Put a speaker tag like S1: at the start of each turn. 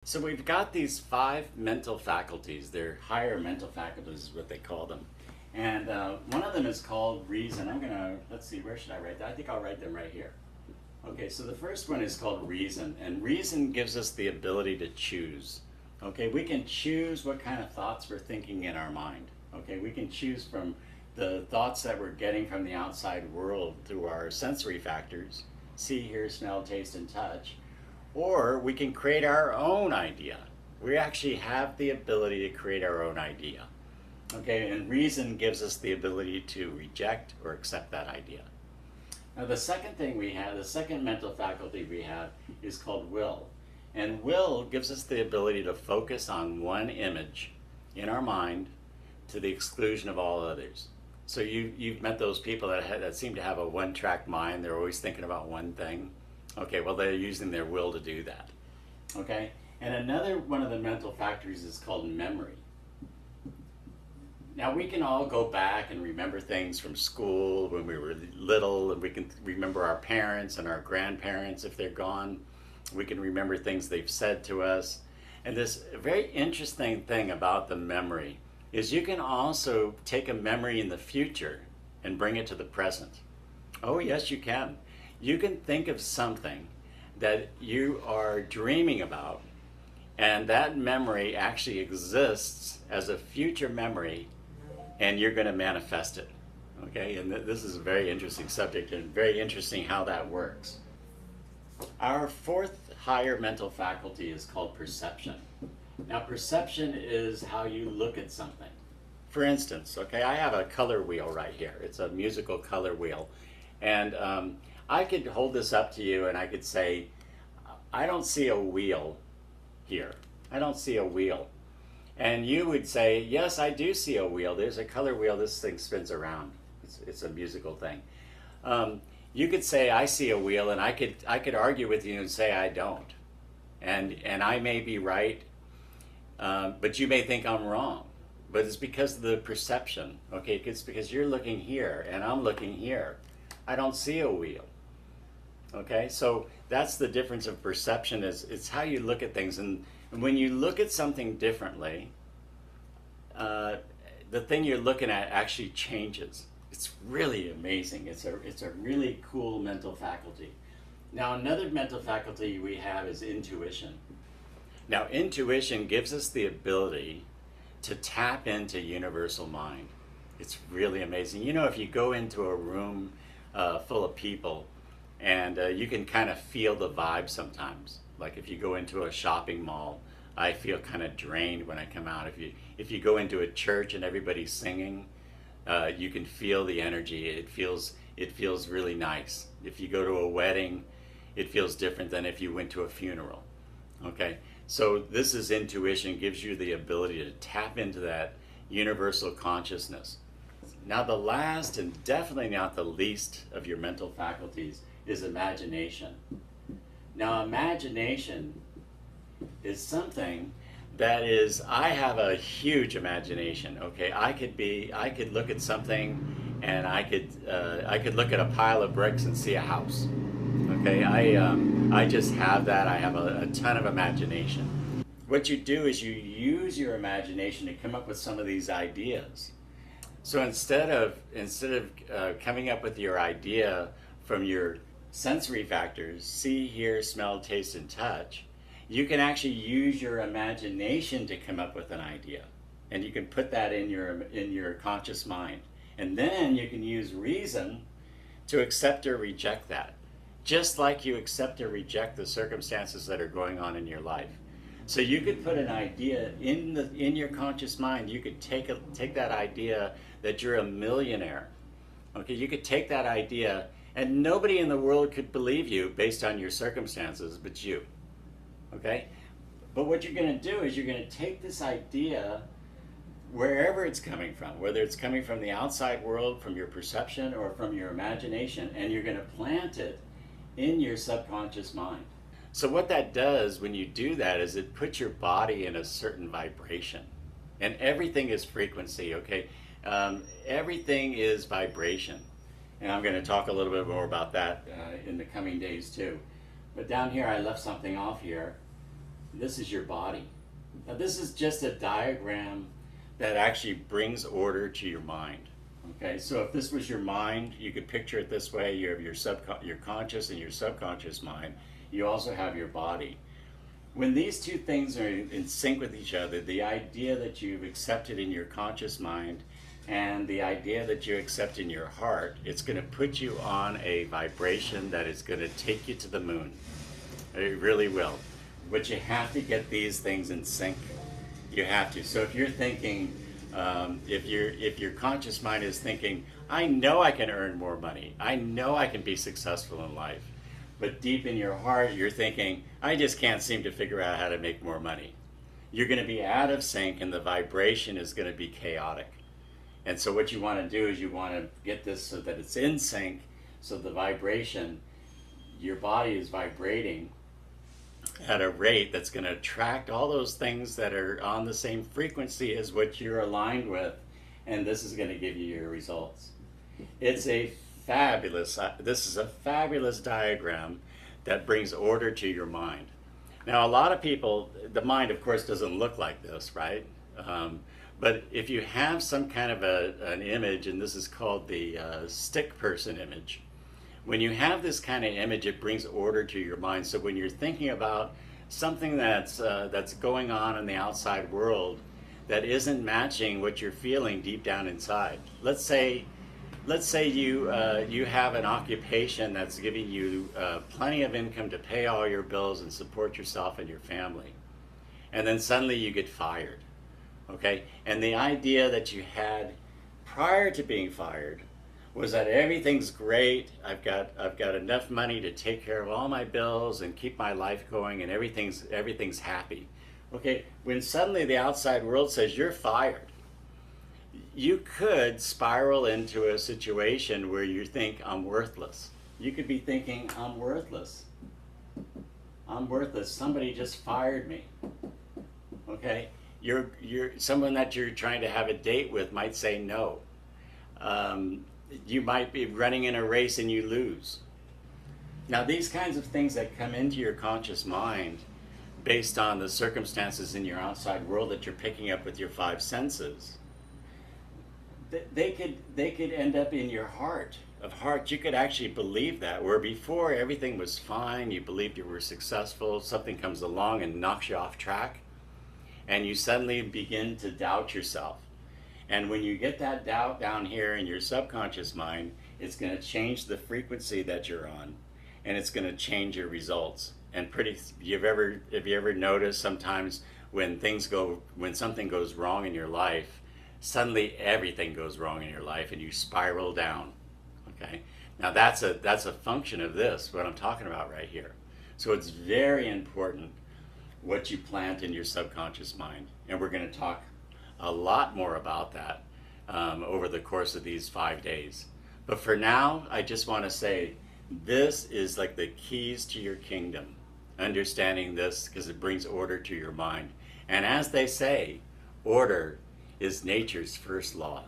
S1: So we've got these five mental faculties. They're higher mental faculties is what they call them. And one of them is called reason. Let's see, where should I write that? I think I'll write them right here. Okay, so the first one is called reason. And reason gives us the ability to choose. Okay, we can choose what kind of thoughts we're thinking in our mind. Okay, we can choose from the thoughts that we're getting from the outside world through our sensory factors, see, hear, smell, taste, and touch. Or we can create our own idea. We actually have the ability to create our own idea. Okay, and reason gives us the ability to reject or accept that idea. Now the second thing we have, the second mental faculty we have is called will. And will gives us the ability to focus on one image in our mind to the exclusion of all others. So you've met those people that seem to have a one-track mind. They're always thinking about one thing. Okay, well, they're using their will to do that. Okay, and another one of the mental factors is called memory. Now, we can all go back and remember things from school when we were little, and we can remember our parents and our grandparents if they're gone. We can remember things they've said to us. And this very interesting thing about the memory is you can also take a memory in the future and bring it to the present. Oh, yes, you can. You can think of something that you are dreaming about, and that memory actually exists as a future memory, and you're going to manifest it. Okay, and this is a very interesting subject and very interesting how that works. Our fourth higher mental faculty is called perception. Now, perception is how you look at something. For instance, okay, I have a color wheel right here. It's a musical color wheel, and I could hold this up to you and I could say, I don't see a wheel here. I don't see a wheel. And you would say, yes, I do see a wheel. There's a color wheel. This thing spins around. It's a musical thing. You could say, I see a wheel, and I could argue with you and say, I don't. And I may be right, but you may think I'm wrong. But it's because of the perception. Okay, it's because you're looking here and I'm looking here. I don't see a wheel. Okay, so that's the difference of perception. It's how you look at things, and when you look at something differently, the thing you're looking at actually changes. It's really amazing. It's a really cool mental faculty. Now, another mental faculty we have is intuition. Now, intuition gives us the ability to tap into universal mind. It's really amazing. You know, if you go into a room full of people, and you can kind of feel the vibe sometimes. Like if you go into a shopping mall, I feel kind of drained when I come out. If you go into a church and everybody's singing, you can feel the energy. It feels really nice. If you go to a wedding, it feels different than if you went to a funeral. Okay, so this is intuition. Gives you the ability to tap into that universal consciousness. Now, the last and definitely not the least of your mental faculties is imagination. Now, imagination is something that is, I have a huge imagination. Okay, I could look at something, and I could look at a pile of bricks and see a house. Okay, I just have that. I have a ton of imagination. What you do is you use your imagination to come up with some of these ideas. So instead of coming up with your idea from your sensory factors, see, hear, smell, taste, and touch, you can actually use your imagination to come up with an idea. And you can put that in your conscious mind. And then you can use reason to accept or reject that. Just like you accept or reject the circumstances that are going on in your life. So you could put an idea in your conscious mind. You could take that idea that you're a millionaire. Okay, you could take that idea, and nobody in the world could believe you based on your circumstances but you. Okay? But what you're going to do is you're going to take this idea wherever it's coming from, whether it's coming from the outside world, from your perception, or from your imagination, and you're going to plant it in your subconscious mind. So what that does when you do that is it puts your body in a certain vibration. And everything is frequency, okay? Everything is vibration. And I'm going to talk a little bit more about that in the coming days too. But down here I left something off here. This is your body. Now this is just a diagram that actually brings order to your mind. Okay, so if this was your mind, you could picture it this way. You have your conscious and your subconscious mind. You also have your body. When these two things are in sync with each other, the idea that you've accepted in your conscious mind and the idea that you accept in your heart, it's going to put you on a vibration that is going to take you to the moon. It really will. But you have to get these things in sync. You have to. So if you're thinking, if your conscious mind is thinking, I know I can earn more money, I know I can be successful in life, but deep in your heart you're thinking, I just can't seem to figure out how to make more money, you're going to be out of sync and the vibration is going to be chaotic. And so what you want to do is you want to get this so that it's in sync, so the vibration, your body is vibrating at a rate that's going to attract all those things that are on the same frequency as what you're aligned with, and this is going to give you your results. It's a fabulous, this is a fabulous diagram that brings order to your mind. Now a lot of people, the mind of course doesn't look like this, right? But if you have some kind of an image, and this is called the stick person image, when you have this kind of image, it brings order to your mind. So when you're thinking about something that's going on in the outside world that isn't matching what you're feeling deep down inside. Let's say you have an occupation that's giving you plenty of income to pay all your bills and support yourself and your family, and then suddenly you get fired. Okay, and the idea that you had prior to being fired was that everything's great. I've got enough money to take care of all my bills and keep my life going, and everything's happy. Okay, when suddenly the outside world says you're fired, you could spiral into a situation where you think I'm worthless. You could be thinking I'm worthless. I'm worthless. Somebody just fired me. Okay, you're someone that you're trying to have a date with might say no. You might be running in a race and you lose. Now these kinds of things that come into your conscious mind based on the circumstances in your outside world that you're picking up with your five senses, they could end up in your heart. Of heart, you could actually believe that, where before everything was fine, you believed you were successful, something comes along and knocks you off track, and you suddenly begin to doubt yourself. And when you get that doubt down here in your subconscious mind, it's going to change the frequency that you're on, and it's going to change your results. And have you ever noticed sometimes when something goes wrong in your life, suddenly everything goes wrong in your life and you spiral down. Okay? Now that's a function of this, what I'm talking about right here. So it's very important what you plant in your subconscious mind, and we're going to talk a lot more about that over the course of these 5 days. But for now, I just want to say this is like the keys to your kingdom. Understanding this, because it brings order to your mind. And as they say, order is nature's first law.